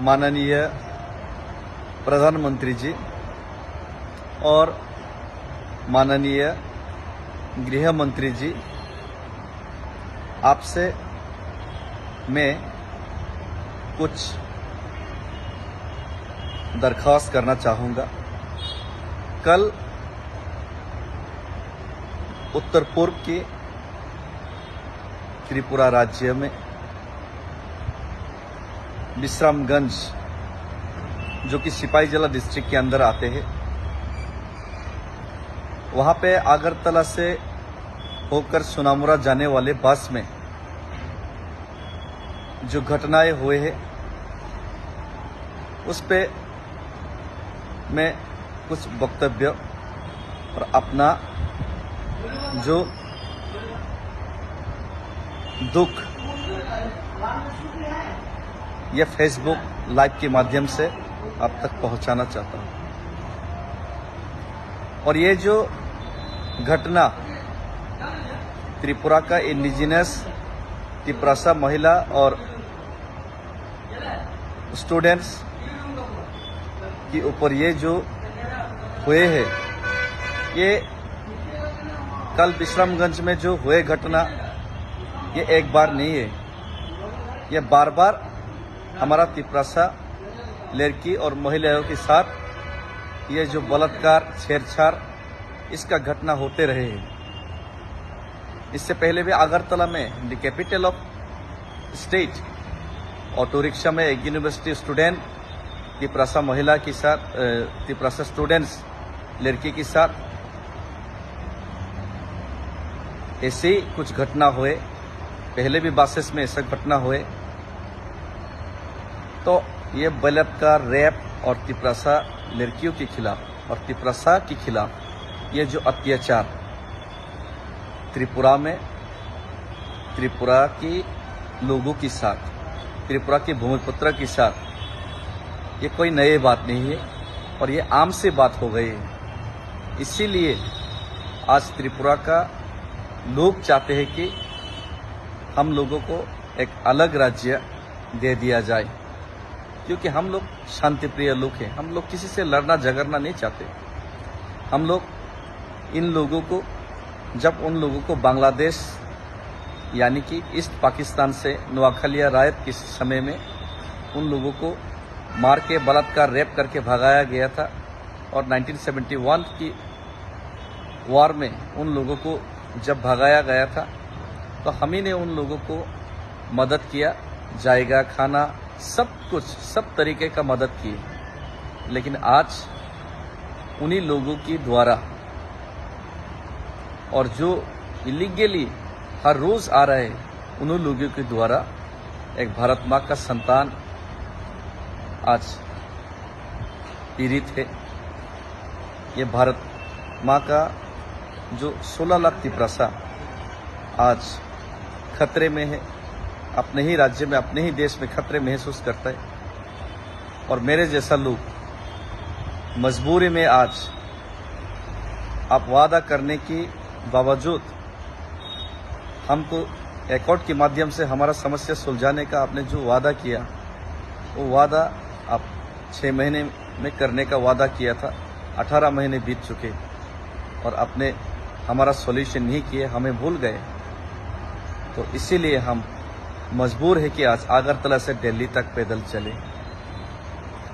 माननीय प्रधानमंत्री जी और माननीय गृह मंत्री जी, आपसे मैं कुछ दरख्वास्त करना चाहूँगा। कल उत्तर पूर्व के त्रिपुरा राज्य में विश्रामगंज, जो कि सिपाहीजला डिस्ट्रिक्ट के अंदर आते हैं, वहाँ पे अगरतला से होकर सोनामुरा जाने वाले बस में जो घटनाएं हुए हैं उस पे मैं कुछ वक्तव्य और अपना जो दुख यह फेसबुक लाइव के माध्यम से आप तक पहुंचाना चाहता हूं। और ये जो घटना त्रिपुरा का इंडिजिनस तिप्रासा महिला और स्टूडेंट्स के ऊपर ये जो हुए हैं, ये कल विश्रामगंज में जो हुए घटना, ये एक बार नहीं है, ये बार बार हमारा तिप्रासा लड़की और महिलाओं के साथ ये जो बलात्कार, छेड़छाड़, इसका घटना होते रहे हैं। इससे पहले भी अगरतला में the capital of state auto rickshaw में एक यूनिवर्सिटी स्टूडेंट तिप्रासा महिला के साथ, तिप्रासा स्टूडेंट्स लड़की के साथ ऐसे ही कुछ घटना हुए। पहले भी बसेस में ऐसा घटना हुए। तो ये बलात्कार, रेप और तिप्रासा लड़कियों के खिलाफ और तिप्रासा के खिलाफ ये जो अत्याचार त्रिपुरा में, त्रिपुरा के लोगों के साथ, त्रिपुरा के भूमिपुत्र के साथ, ये कोई नई बात नहीं है और ये आम से बात हो गई है। इसीलिए आज त्रिपुरा का लोग चाहते हैं कि हम लोगों को एक अलग राज्य दे दिया जाए, क्योंकि हम लोग शांतिप्रिय लोग हैं। हम लोग किसी से लड़ना झगड़ना नहीं चाहते। हम लोग इन लोगों को, जब उन लोगों को बांग्लादेश यानी कि ईस्ट पाकिस्तान से नोआखलिया रायत के समय में उन लोगों को मार के बलात्कार, रेप करके भगाया गया था और 1971 की वार में उन लोगों को जब भगाया गया था तो हम ही ने उन लोगों को मदद किया, जाएगा, खाना, सब कुछ, सब तरीके का मदद किए। लेकिन आज उन्हीं लोगों की द्वारा और जो इलीगली हर रोज आ रहे हैं, उन्हीं लोगों के द्वारा एक भारत माँ का संतान आज पीड़ित है। ये भारत माँ का जो 16 लाख तिप्रासा आज खतरे में है, अपने ही राज्य में, अपने ही देश में खतरे महसूस करता है। और मेरे जैसा लोग मजबूरी में आज आप वादा करने के बावजूद हमको एकॉर्ड के माध्यम से हमारा समस्या सुलझाने का आपने जो वादा किया, वो वादा आप 6 महीने में करने का वादा किया था। 18 महीने बीत चुके और आपने हमारा सॉल्यूशन नहीं किए, हमें भूल गए। तो इसीलिए हम मजबूर है कि आज अगरतला से दिल्ली तक पैदल चले।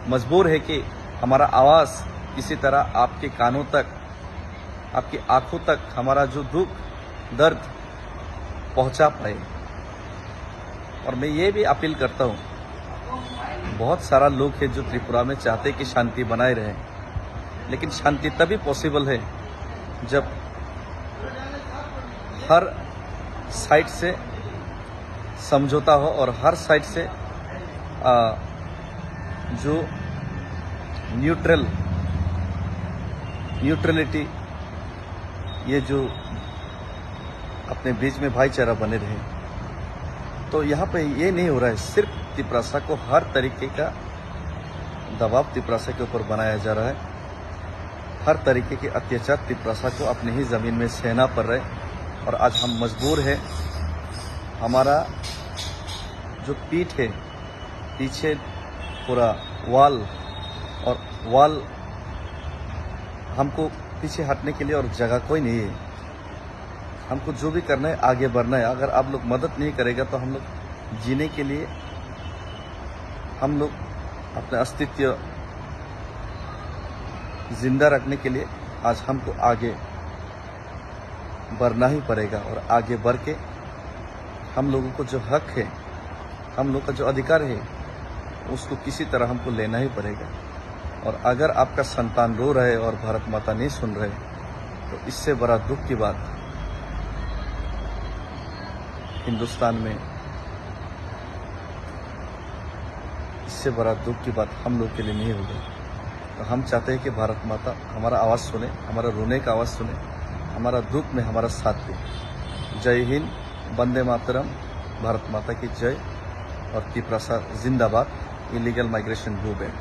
मजबूर है कि हमारा आवाज़ किसी तरह आपके कानों तक, आपकी आंखों तक हमारा जो दुख, दर्द पहुंचा पाए। और मैं ये भी अपील करता हूँ, बहुत सारा लोग हैं जो त्रिपुरा में चाहते कि शांति बनाए रहे, लेकिन शांति तभी पॉसिबल है जब हर साइड से समझौता हो और हर साइड से जो न्यूट्रलिटी, ये जो अपने बीच में भाईचारा बने रहे। तो यहाँ पे ये नहीं हो रहा है। सिर्फ तिप्रासा को हर तरीके का दबाव तिप्रासा के ऊपर बनाया जा रहा है। हर तरीके के अत्याचार तिप्रासा को अपनी ही ज़मीन में सहना पड़ रहा है। और आज हम मजबूर हैं, हमारा जो पीठ है, पीछे पूरा वाल, और वाल हमको पीछे हटने के लिए और जगह कोई नहीं है। हमको जो भी करना है आगे बढ़ना है। अगर आप लोग मदद नहीं करेगा तो हम लोग जीने के लिए, हम लोग अपने अस्तित्व जिंदा रखने के लिए आज हमको आगे बढ़ना ही पड़ेगा। और आगे बढ़ के हम लोगों को जो हक है, हम लोग का जो अधिकार है, उसको किसी तरह हमको लेना ही पड़ेगा। और अगर आपका संतान रो रहे और भारत माता नहीं सुन रहे तो इससे बड़ा दुख की बात हिंदुस्तान में, इससे बड़ा दुख की बात हम लोग के लिए नहीं होगी। तो हम चाहते हैं कि भारत माता हमारा आवाज़ सुने, हमारा रोने का आवाज़ सुने, हमारा दुख में हमारा साथ दे। जय हिंद, वंदे मातरम, भारत माता की जय और त्रिपुरा जिंदाबाद, इलीगल माइग्रेशन मूवमेंट।